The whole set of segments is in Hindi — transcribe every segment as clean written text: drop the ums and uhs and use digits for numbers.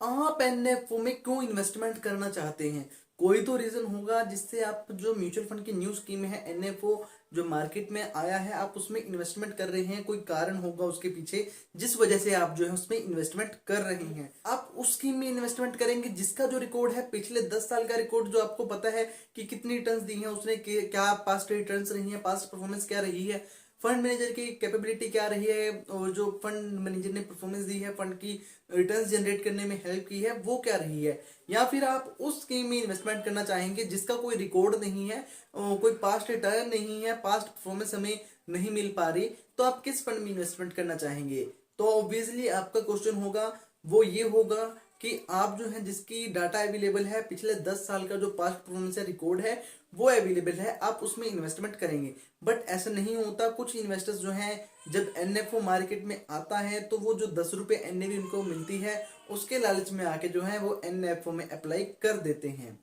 आप एनएफओ में क्यों इन्वेस्टमेंट करना चाहते हैं? कोई तो रीजन होगा जिससे आप जो म्यूचुअल फंड की न्यू स्कीम है एनएफओ जो मार्केट में आया है आप उसमें इन्वेस्टमेंट कर रहे हैं। कोई कारण होगा उसके पीछे जिस वजह से आप जो है उसमें इन्वेस्टमेंट कर रहे हैं। आप उस स्कीम में इन्वेस्टमेंट करेंगे जिसका जो रिकॉर्ड है पिछले 10 साल का रिकॉर्ड जो आपको पता है कि कितनी रिटर्न्स दी हैं उसने, क्या पास्ट रिटर्न्स रही है, पास्ट परफॉर्मेंस क्या रही है, फंड मैनेजर की कैपेबिलिटी क्या रही है और जो फंड मैनेजर ने परफॉर्मेंस दी है, फंड की रिटर्न्स जनरेट करने में हेल्प की है, वो क्या रही है। या फिर आप उस स्कीम में इन्वेस्टमेंट करना चाहेंगे जिसका कोई रिकॉर्ड नहीं है, कोई पास्ट रिटर्न नहीं है, पास्ट परफॉर्मेंस हमें नहीं मिल पा रही, तो आप किस फंड में इन्वेस्टमेंट करना चाहेंगे? तो ऑब्वियसली आपका क्वेश्चन होगा वो ये होगा कि आप जो है जिसकी डाटा अवेलेबल है, पिछले 10 साल का जो पास्ट परफॉर्मेंस है, रिकॉर्ड है, वो अवेलेबल है, आप उसमें इन्वेस्टमेंट करेंगे। बट ऐसा नहीं होता। कुछ इन्वेस्टर्स जो हैं जब एनएफओ मार्केट में आता है तो वो जो 10 रुपए एनएवी उनको मिलती है उसके लालच में आके जो है वो एनएफओ में अप्लाई कर देते हैं।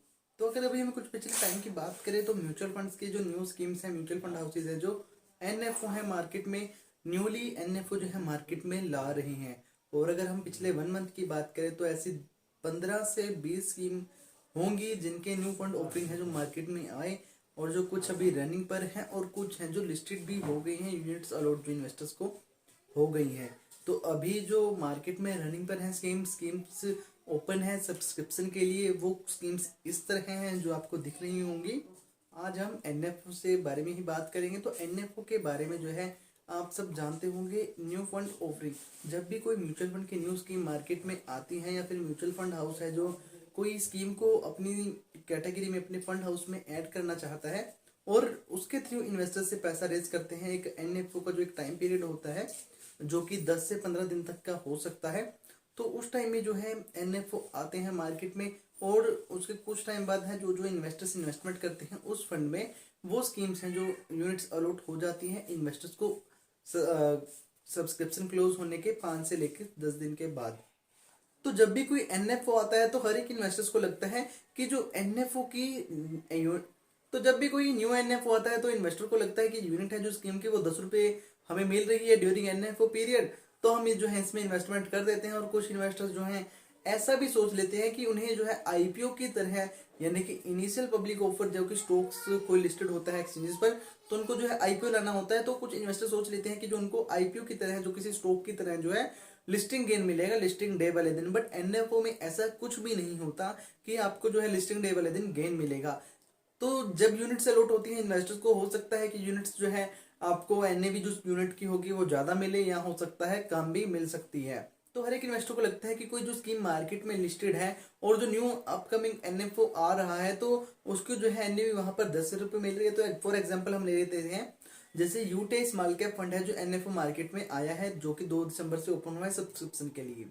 तो अगर अभी हम कुछ पिछले टाइम की बात करें तो म्यूचुअल फंड्स की जो न्यू स्कीम्स है, म्यूचुअल फंड हाउसेज है जो एनएफओ है मार्केट में, न्यूली एनएफओ जो है मार्केट में ला रहे हैं। और अगर हम पिछले 1 मंथ की बात करें तो ऐसी 15 से 20 स्कीम होंगी जिनके न्यू फंड ऑफरिंग है जो मार्केट में आए, और जो कुछ अभी रनिंग पर हैं और कुछ हैं जो लिस्टेड भी हो गई हैं, यूनिट्स अलॉट जो इन्वेस्टर्स को हो गई हैं। तो अभी जो मार्केट में रनिंग पर हैं स्कीम्स ओपन है सब्सक्रिप्शन के लिए, वो स्कीम्स इस तरह हैं जो आपको दिख रही होंगी। आज हम एनएफओ से बारे में ही बात करेंगे। तो एनएफओ के बारे में जो है आप सब जानते होंगे, न्यू फंड ऑफरिंग। जब भी कोई म्यूचुअल फंड की न्यू स्कीम मार्केट में आती है या फिर म्यूचुअल फंड हाउस है जो कोई स्कीम को अपनी कैटेगरी में अपने फंड हाउस में ऐड करना चाहता है और उसके थ्रू इन्वेस्टर से पैसा रेज करते हैं, एक एनएफओ का जो एक टाइम पीरियड होता है जो कि 10 से 15 दिन तक का हो सकता है। तो उस टाइम में जो है एनएफओ आते हैं मार्केट में और उसके कुछ टाइम बाद है जो जो इन्वेस्टर्स इन्वेस्टमेंट करते हैं उस फंड में, वो स्कीम्स हैं जो यूनिट्स अलॉट हो जाती हैं इन्वेस्टर्स को सब्सक्रिप्शन क्लोज होने के 5 से लेकर 10 दिन के बाद। तो जब भी कोई एनएफओ आता है तो हर एक इन्वेस्टर्स को लगता है कि जो एनएफओ की तो जब भी कोई न्यू एनएफओ आता है तो इन्वेस्टर को लगता है कि यूनिट है जो स्कीम की वो 10 रुपए हमें मिल रही है ड्यूरिंग एनएफओ पीरियड, तो हम जो है इसमें इन्वेस्टमेंट कर देते हैं। और कुछ इन्वेस्टर्स जो हैं ऐसा भी सोच लेते हैं कि उन्हें जो है आईपीओ की तरह, यानी कि इनिशियल पब्लिक ऑफर, जो कि स्टॉक्स कोई लिस्टेड होता है एक्सचेंजेस पर, तो उनको जो है आईपीओ लाना होता है। तो कुछ इन्वेस्टर सोच लेते हैं कि जो उनको आईपीओ की तरह, जो किसी स्टॉक की तरह जो है लिस्टिंग गेन मिलेगा लिस्टिंग डे वाले दिन। बट एनएफओ में ऐसा कुछ भी नहीं होता कि आपको जो है लिस्टिंग डे वाले दिन गेन मिलेगा। तो जब यूनिट्स अलॉट होती है इन्वेस्टर्स को, हो सकता है कि यूनिट्स जो है आपको एनएवी जो यूनिट की होगी वो ज्यादा मिले, या हो सकता है कम भी मिल सकती है। तो हर एक इन्वेस्टर को लगता है कि कोई जो स्कीम मार्केट में लिस्टेड है और जो न्यू अपकमिंग एनएफओ आ रहा है तो उसको जो है एनएवी वहां पर 10 रुपए मिल रही है। तो फॉर एग्जाम्पल हम ले लेते हैं, जैसे यूटे स्मॉल कैप फंड है जो एनएफओ मार्केट में आया है, जो कि 2 दिसंबर से ओपन हुआ है सब्सक्रिप्शन के लिए।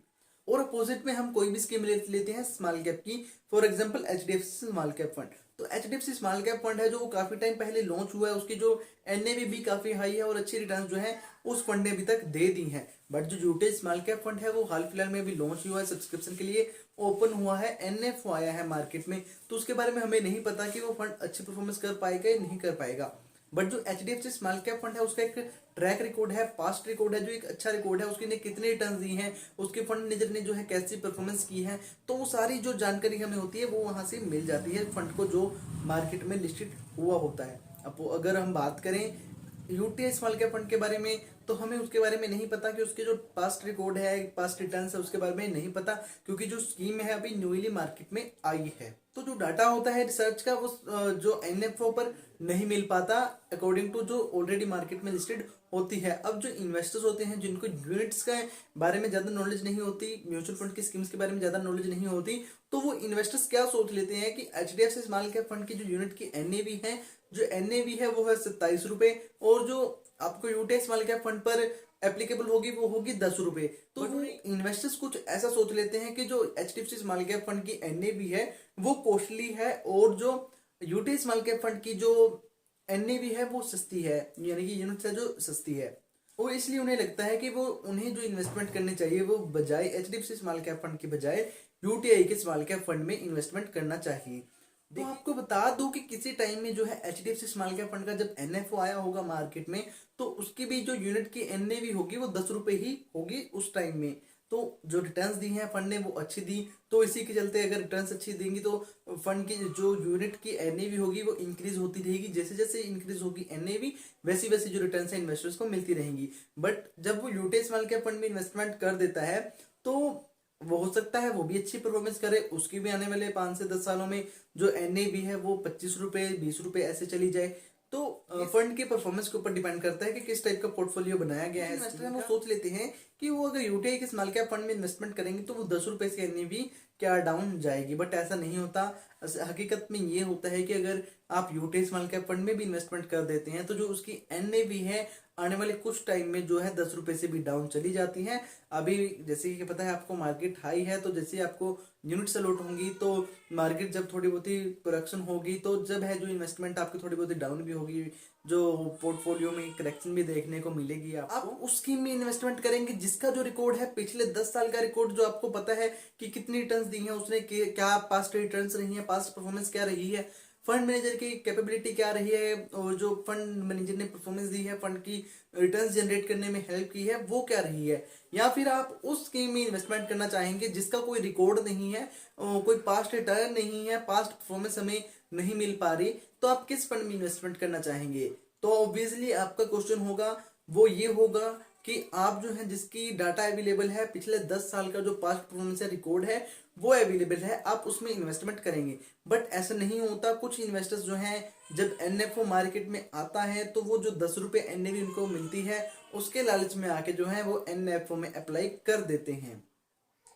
और अपोजिट में हम कोई भी स्कीम लेते हैं स्मॉल कैप की, for example HDFC small cap fund. तो एचडीएफसी स्मॉल कैप फंड है जो काफी टाइम पहले लॉन्च हुआ है, उसकी जो एनएवी भी काफी हाई है और अच्छी रिटर्न जो है उस फंड ने अभी तक दे दी है। बट जो यूटेज स्मॉल कैप फंड है वो हाल फिलहाल में भी लॉन्च हुआ है, सब्सक्रिप्शन के लिए ओपन हुआ है, एनएफओ आया है मार्केट में। तो उसके बारे में हमें नहीं पता कि वो फंड अच्छी परफॉर्मेंस कर पाएगा या नहीं कर पाएगा। बट जो H D F C small cap fund है उसका एक ट्रैक रिकॉर्ड है, पास्ट रिकॉर्ड है, जो एक अच्छा रिकॉर्ड है, उसके ने कितने रिटर्न दी हैं, उसके फंड मैनेजर ने जो है कैसी परफॉर्मेंस की है, तो वो सारी जो जानकारी हमें होती है वो वहां से मिल जाती है फंड को जो मार्केट में लिस्टेड हुआ होता है। अब अगर हम बात करें यूटीआई स्मॉल कैप फंड के बारे में, तो हमें उसके बारे में नहीं पता कि उसके जो पास्ट रिकॉर्ड है, पास्ट रिटर्न्स है, उसके बारे में नहीं पता, क्योंकि जो स्कीम है अभी न्यूली मार्केट में आई है। तो जो डाटा होता है रिसर्च का वो जो एनएफओ पर नहीं मिल पाता अकॉर्डिंग टू जो ऑलरेडी मार्केट में लिस्टेड होती है। अब जो इन्वेस्टर्स होते हैं जिनको यूनिट्स के बारे में ज्यादा नॉलेज नहीं होती, म्यूचुअल फंड की स्कीम्स के बारे में ज्यादा नॉलेज नहीं होती, तो वो इन्वेस्टर्स क्या सोच लेते हैं कि एचडीएफसी स्मॉल कैप फंड की जो यूनिट की एनएवी है, जो एनएवी है वो है 27 रुपए, और जो आपको यूटीआई स्मॉल कैप फंड पर एप्लीकेबल होगी वो होगी 10 रुपए। तो इन्वेस्टर्स कुछ ऐसा सोच लेते हैं कि जो एचडीएफसी स्मॉल कैप फंड की एनएवी है वो कॉस्टली है और जो यूटीआई स्मॉल कैप फंड की जो एनएवी है वो सस्ती है, यानी कि यूनिट है जो सस्ती है। और इसलिए उन्हें लगता है कि वो उन्हें जो इन्वेस्टमेंट करनी चाहिए वो बजाय एचडीएफसी स्मॉल कैप फंड की बजाय यूटीआई के स्मॉल कैप फंड में इन्वेस्टमेंट करना चाहिए। तो आपको बता दूं कि किसी टाइम में जो है एचडीएफसी स्मॉल कैप फंड का जब एनएफओ आया होगा मार्केट में, तो उसकी भी जो यूनिट की एनएवी होगी वो 10 रुपए ही होगी उस टाइम में। तो जो रिटर्न्स दी हैं फंड ने वो अच्छी दी, तो इसी के चलते अगर रिटर्न्स अच्छी देंगी तो फंड की जो यूनिट की एनएवी होगी वो इंक्रीज होती रहेगी। जैसे जैसे इंक्रीज होगी एनएवी, वैसी वैसी जो रिटर्न्स है इन्वेस्टर्स को मिलती रहेंगी। बट जब वो यूटेज स्मॉल कैप फंड में इन्वेस्टमेंट कर देता है तो वो हो सकता है वो भी अच्छी परफॉर्मेंस करे, उसकी भी आने वाले 5 से 10 सालों में जो एनएवी है वो 25 रुपए 20 रुपए ऐसे चली जाए। तो फंड के परफॉर्मेंस के ऊपर डिपेंड करता है कि किस टाइप का पोर्टफोलियो बनाया गया है। इन्वेस्टर वो सोच लेते हैं कि वो अगर यूटीआई के स्मॉल कैप फंड में इन्वेस्टमेंट करेंगे तो वो 10 रुपए से एनएवी क्या डाउन जाएगी, बट ऐसा नहीं होता। हकीकत में ये होता है कि अगर आप यूटीआई स्मॉल कैप फंड में भी इन्वेस्टमेंट कर देते हैं तो जो उसकी एनएवी है आने वाले कुछ टाइम में जो है 10 रुपए से भी डाउन चली जाती है। अभी जैसे कि पता है आपको मार्केट हाई है, तो जैसे आपको यूनिट्स अलॉट होंगी तो मार्केट जब थोड़ी बहुत ही प्रोडक्शन होगी तो जब है जो इन्वेस्टमेंट आपकी थोड़ी बहुत ही डाउन भी होगी, जो पोर्टफोलियो में करेक्शन भी देखने को मिलेगी आपको। आप उस स्कीम में इन्वेस्टमेंट करेंगे जिसका जो रिकॉर्ड है पिछले 10 साल का रिकॉर्ड, जो आपको पता है कि कितनी रिटर्न्स दी है उसने, क्या पास्ट रिटर्न्स रही है, पास्ट परफॉर्मेंस क्या रही है, फंड मैनेजर की कैपेबिलिटी क्या रही है, और जो फंड मैनेजर ने परफॉर्मेंस दी है फंड की रिटर्न्स जनरेट करने में हेल्प की है वो क्या रही है। या फिर आप उस स्कीम में इन्वेस्टमेंट करना चाहेंगे जिसका कोई रिकॉर्ड नहीं है, कोई पास्ट रिटर्न नहीं है, पास्ट परफॉर्मेंस हमें नहीं मिल पा रही, तो आप किस फंड में इन्वेस्टमेंट करना चाहेंगे। तो ऑब्वियसली आपका क्वेश्चन होगा वो ये होगा कि आप जो है जिसकी डाटा अवेलेबल है पिछले 10 साल का जो पास्ट परफॉर्मेंस रिकॉर्ड है वो अवेलेबल है, आप उसमें इन्वेस्टमेंट करेंगे। बट ऐसा नहीं होता, कुछ इन्वेस्टर्स जो हैं जब एनएफओ मार्केट में आता है तो वो जो 10 रुपए एनएवी उनको मिलती है उसके लालच में आके जो है वो एनएफओ में अप्लाई कर देते हैं।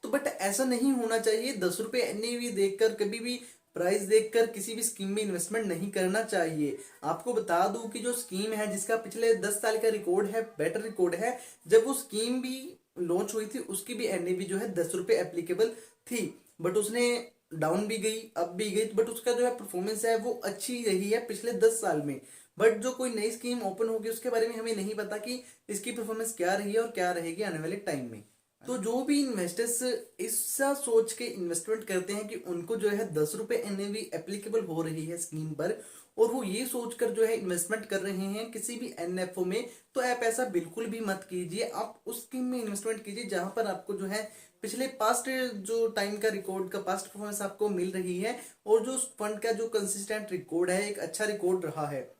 तो बट ऐसा नहीं होना चाहिए, 10 रुपए एनएवी देखकर कभी भी प्राइस देखकर किसी भी स्कीम में इन्वेस्टमेंट नहीं करना चाहिए। आपको बता दूं कि जो स्कीम है जिसका पिछले 10 साल का रिकॉर्ड है, बेटर रिकॉर्ड है, जब वो स्कीम भी लॉन्च हुई थी उसकी भी एनएवी जो है 10 रुपए एप्लीकेबल थी, बट उसने डाउन भी गई अब भी गई, बट उसका जो है परफॉर्मेंस है वो अच्छी रही है पिछले 10 साल में। बट जो कोई नई स्कीम ओपन होगी उसके बारे में हमें नहीं पता कि इसकी परफॉर्मेंस क्या रही है और क्या रहेगी आने वाले टाइम में। तो जो भी इन्वेस्टर्स ऐसा सोच के इन्वेस्टमेंट करते हैं कि उनको जो है 10 रुपए एनएवी एप्लीकेबल हो रही है स्कीम पर, और वो ये सोचकर जो है इन्वेस्टमेंट कर रहे हैं किसी भी एनएफओ में, तो आप ऐसा बिल्कुल भी मत कीजिए। आप उस स्कीम में इन्वेस्टमेंट कीजिए जहां पर आपको जो है पिछले पास्ट जो टाइम का रिकॉर्ड का पास्ट परफॉर्मेंस आपको मिल रही है, और जो फंड का जो कंसिस्टेंट रिकॉर्ड है एक अच्छा रिकॉर्ड रहा है।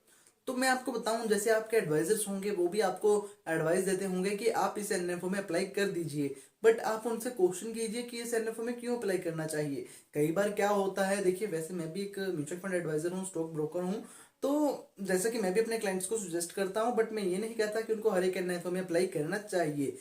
तो मैं आपको बताऊं, जैसे आपके एडवाइजर्स होंगे वो भी आपको एडवाइस देते होंगे कि आप इस एनएफओ में अप्लाई कर दीजिए, बट आप उनसे क्वेश्चन कीजिए कि इस एनएफओ में क्यों अप्लाई करना चाहिए। कई बार क्या होता है, देखिए वैसे मैं भी एक म्यूचुअल फंड एडवाइजर हूँ, स्टॉक ब्रोकर हूँ, तो जैसा कि मैं भी अपने क्लाइंट्स को सजेस्ट करता हूँ, बट मैं ये नहीं कहता कि उनको हर एक एनएफओ में अप्लाई करना चाहिए।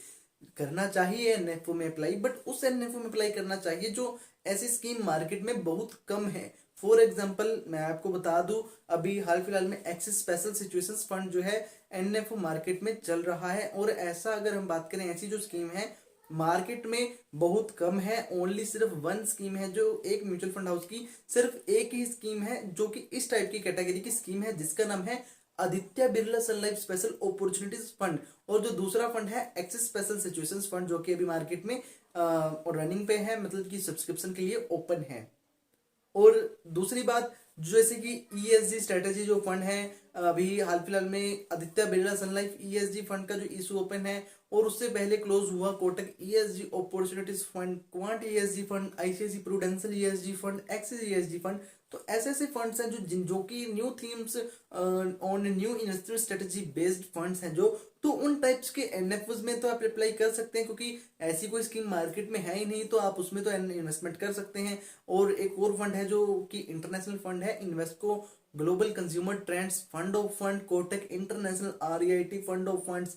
करना चाहिए एनएफओ में अप्लाई, बट उस एनएफओ में अप्लाई करना चाहिए जो ऐसी स्कीम मार्केट में बहुत कम है। फॉर एग्जाम्पल मैं आपको बता दूं, अभी हाल फिलहाल में एक्सिस स्पेशल सिचुएशंस फंड जो है एनएफओ मार्केट में चल रहा है, और ऐसा अगर हम बात करें ऐसी जो स्कीम है मार्केट में बहुत कम है, ओनली सिर्फ वन स्कीम है जो एक म्यूचुअल फंड हाउस की सिर्फ एक ही स्कीम है जो कि इस टाइप की कैटेगरी की स्कीम है, जिसका नाम है आदित्य बिरला सन लाइफ स्पेशल अपॉर्चुनिटीज फंड। और जो दूसरा फंड है एक्सिस स्पेशल सिचुएशंस फंड, जो कि अभी मार्केट में रनिंग पे है, मतलब कि सब्सक्रिप्शन के लिए ओपन है। और दूसरी बात, जैसे कि ईएसजी स्ट्रेटेजी जो फंड है, अभी हाल फिलहाल में आदित्य बिरला सन लाइफ ईएसजी फंड का जो इशू ओपन है, और उससे पहले क्लोज हुआ Kotak ESG opportunities fund, quant ESG fund, ICICI prudential ESG fund, axis ESG fund. तो ऐसे ऐसे फंड्स हैं जो कि new themes on new investment strategy based funds हैं जो, तो उन टाइप्स के एनएफओज में तो आप अप्लाई कर सकते हैं, क्योंकि ऐसी कोई स्कीम मार्केट में है ही नहीं, तो आप उसमें तो इन्वेस्टमेंट कर सकते हैं। और एक और फंड है जो कि इंटरनेशनल फंड है, Invesco global consumer trends fund of fund, Kotak international REIT fund of funds,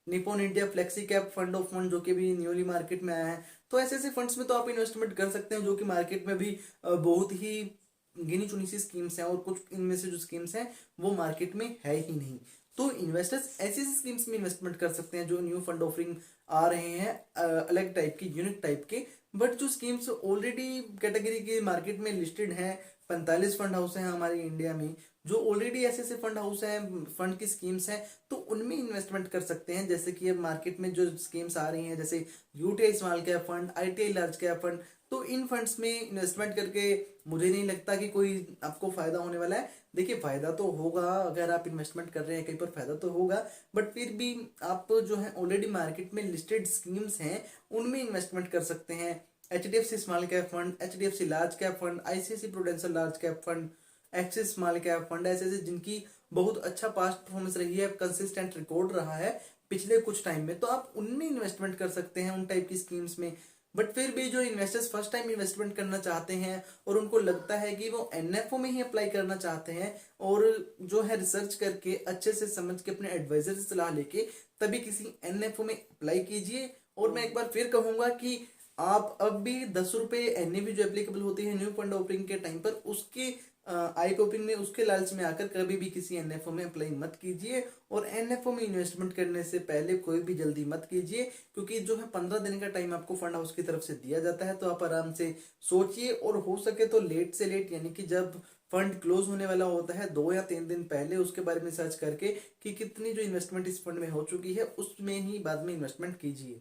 Nippon India flexi cap fund of fund, जो कि भी न्यूली मार्केट में आया है। तो ऐसे ऐसे फंड्स में तो आप इन्वेस्टमेंट कर सकते हैं जो कि मार्केट में भी बहुत ही गिनी चुनी सी स्कीम्स हैं, और कुछ इनमें से जो स्कीम्स हैं वो मार्केट में है ही नहीं। तो इन्वेस्टर्स ऐसी ऐसी स्कीम्स में इन्वेस्टमेंट कर सकते हैं जो न्यू फंड ऑफरिंग आ रहे हैं, अलग टाइप के, यूनिक टाइप के। बट जो स्कीम्स ऑलरेडी कैटेगरी के मार्केट में लिस्टेड हैं, 45 फंड हाउस हैं हमारे इंडिया में, जो ऑलरेडी ऐसे ऐसे फंड हाउस हैं, फंड की स्कीम्स हैं, तो उनमें इन्वेस्टमेंट कर सकते हैं। जैसे कि अब मार्केट में जो स्कीम्स आ रही हैं, जैसे UTI small cap fund, ITI large cap fund, तो इन फंड्स में इन्वेस्टमेंट करके मुझे नहीं लगता कि कोई आपको फायदा होने वाला है। देखिए फायदा तो होगा, अगर आप इन्वेस्टमेंट कर रहे हैं कहीं पर फायदा तो होगा, बट फिर भी आप जो है ऑलरेडी मार्केट में लिस्टेड स्कीम्स हैं उनमें इन्वेस्टमेंट कर सकते हैं। HDFC small cap fund, HDFC large cap fund, ICICI prudential large cap fund, axis small cap fund, ऐसे ऐसे जिनकी बहुत अच्छा पास्ट परफॉर्मेंस रही है, कंसिस्टेंट रिकॉर्ड रहा है पिछले कुछ टाइम में, तो आप उनमें इन्वेस्टमेंट कर सकते हैं, उन टाइप की स्कीम्स में। बट फिर भी जो इन्वेस्टर्स फर्स्ट टाइम इन्वेस्टमेंट करना चाहते हैं और उनको लगता है कि वो NFO में ही अप्लाई करना चाहते हैं, और जो है रिसर्च करके अच्छे से समझ के अपने एडवाइजर से सलाह लेके तभी किसी NFO में अप्लाई कीजिए। और मैं एक बार फिर कहूंगा कि आप अब भी 10 रुपये NAV जो एप्लीकेबल होती है न्यू फंड ओपनिंग के टाइम पर, उसके आई पॉपिंग में उसके लालच में आकर कभी भी किसी NFO में अप्लाई मत कीजिए। और NFO में इन्वेस्टमेंट करने से पहले कोई भी जल्दी मत कीजिए, क्योंकि जो है 15 दिन का टाइम आपको फंड हाउस की तरफ से दिया जाता है, तो आप आराम से सोचिए, और हो सके तो लेट से लेट यानी कि जब फंड क्लोज होने वाला होता है 2 या 3 दिन पहले उसके बारे में सर्च करके कि कितनी जो इन्वेस्टमेंट इस फंड में हो चुकी है उसमें ही बाद में इन्वेस्टमेंट कीजिए।